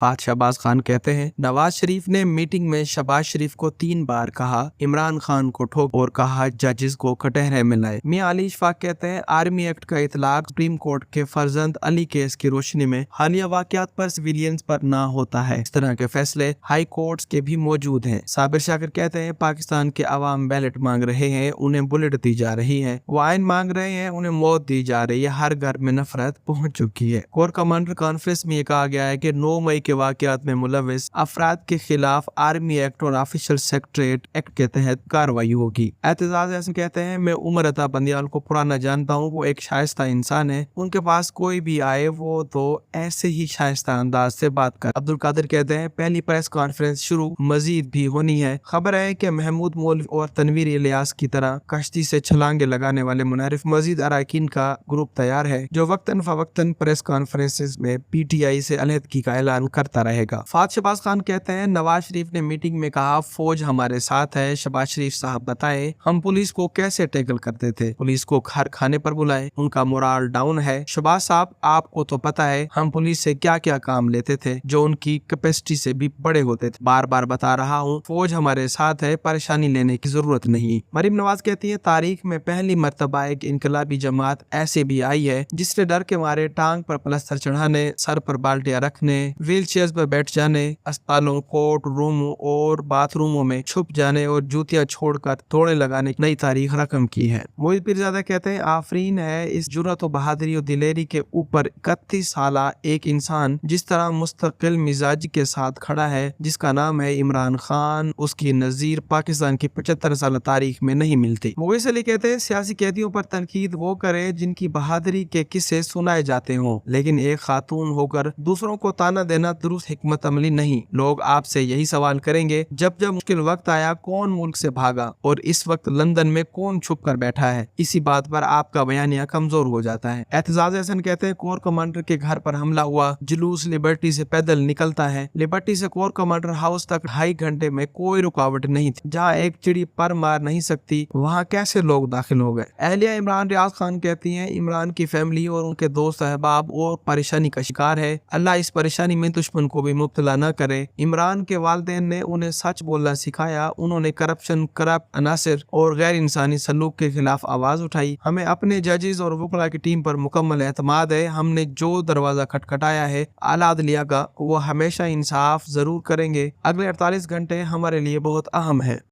फात शहबाज खान कहते हैं, नवाज शरीफ ने मीटिंग में शहबाज शरीफ को 3 बार कहा इमरान खान को ठोक और कहा जजेस को कटहरे में लाए। मियां अली इशफाक कहते हैं, आर्मी एक्ट का इतलाक सुप्रीम कोर्ट के फर्जंद अली केस की रोशनी में हालिया वाकयात पर सिविलियंस पर ना होता है। इस तरह के फैसले हाई कोर्ट्स के भी मौजूद हैं। साबिर शाकिर कहते हैं, पाकिस्तान के अवाम बैलेट मांग रहे हैं, उन्हें बुलेट दी जा रही है। वो आइन मांग रहे हैं, उन्हें मौत दी जा रही है। हर घर में नफरत पहुंच चुकी है। कोर कमांडर कॉन्फ्रेंस में ये कहा गया है कि 9 मई के वाकयात में मुलविस अफराद के खिलाफ आर्मी एक्ट और ऑफिशियल सेक्रेटरीट एक्ट के तहत कार्रवाई होगी। एतजाज ऐसे कहते हैं, मैं उमर अता बंदियाल को पुराना जानता हूँ, वो एक शाइस्ता इंसान है। उनके पास कोई भी आए वो तो ऐसे ही शाइस्ता अंदाज से बात कर। अब्दुल कादिर कहते हैं, पहली प्रेस कॉन्फ्रेंस शुरू मजीद भी होनी है। खबर है कि महमूद मौलवी और तनवीर इलियास की तरह कश्ती से छलांगे लगाने वाले मुनारिफ मजीद अरकान का ग्रुप तैयार है, जो वक्तन फवक्तन प्रेस कॉन्फ्रेंसेस में PTI से अलहदगी का ऐलान करता रहेगा। फात शहबाज खान कहते हैं, नवाज शरीफ ने मीटिंग में कहा फौज हमारे साथ है। शहबाज शरीफ साहब बताएं, हम पुलिस को कैसे टैकल करते थे, पुलिस को हर खाने पर बुलाए, उनका मोराल डाउन है। शहबाज साहब, आपको तो पता है हम पुलिस से क्या क्या काम लेते थे जो उनकी कैपेसिटी से भी बड़े होते थे। बार बार बता रहा हूँ, फौज हमारे साथ है, परेशानी लेने की जरूरत नहीं। मरीम नवाज कहती है, तारीख में पहली मर्तबा एक इनकलाबी जमात ऐसे भी आई है जिसने डर के मारे टांग पर पलस्तर चढ़ाने, सर पर बाल्टियां रखने, व्हील चेयर पर बैठ जाने, अस्पतालों, कोर्ट रूमों और बाथरूमों में छुप जाने और जूतियां छोड़कर तोड़े लगाने की नई तारीख रकम की है। मोहित पीरजादा कहते हैं, आफरीन है इस जुर्रत और बहादुरी और दिलेरी के ऊपर 31 साला एक इंसान जिस तरह मुस्तकिल मिजाज के साथ खड़ा है, जिसका नाम है इमरान खान। उसकी नजीर पाकिस्तान की 75 साल तारीख में नहीं मिलती। मोहित अली कहते हैं, सियासी कैदियों पर तनकीद वो करे जिनकी बहादुरी के किस्से सुनाए जाते हों, लेकिन एक खातून होकर दूसरों को ताना देना दुरुस्त हिकमत अमली नहीं। लोग आपसे यही सवाल करेंगे, जब जब मुश्किल वक्त आया कौन मुल्क से भागा और इस वक्त लंदन में कौन छुप कर बैठा है। इसी बात पर आपका बयानिया कमजोर हो जाता है। एतजाज हसन कहते हैं, कोर कमांडर के घर पर हमला हुआ, जुलूस लिबर्टी से पैदल निकलता है। लिबर्टी से कोर कमांडर हाउस तक 2.5 घंटे में कोई रुकावट नहीं थी। जहाँ एक चिड़ी पर मार नहीं सकती, वहाँ कैसे लोग दाखिल हो गए। अहलिया इमरान रियाज खान कहती हैं, इमरान की फैमिली और उनके दोस्त अहबाब और परेशानी का शिकार है। अल्लाह इस परेशानी में दुश्मन को भी मुब्तला न करे। इमरान के वालिदैन ने उन्हें सच बोलना सिखाया। उन्होंने करप्शन, करप्ट अनासिर और गैर इंसानी सलूक के खिलाफ आवाज उठाई। हमें अपने जजेस और वकला की टीम पर मुकम्मल एतमाद है। हमने जो दरवाजा खटखटाया है आला अदलिया का, वो हमेशा इंसाफ जरूर करेंगे। अगले 48 घंटे हमारे लिए बहुत अहम है।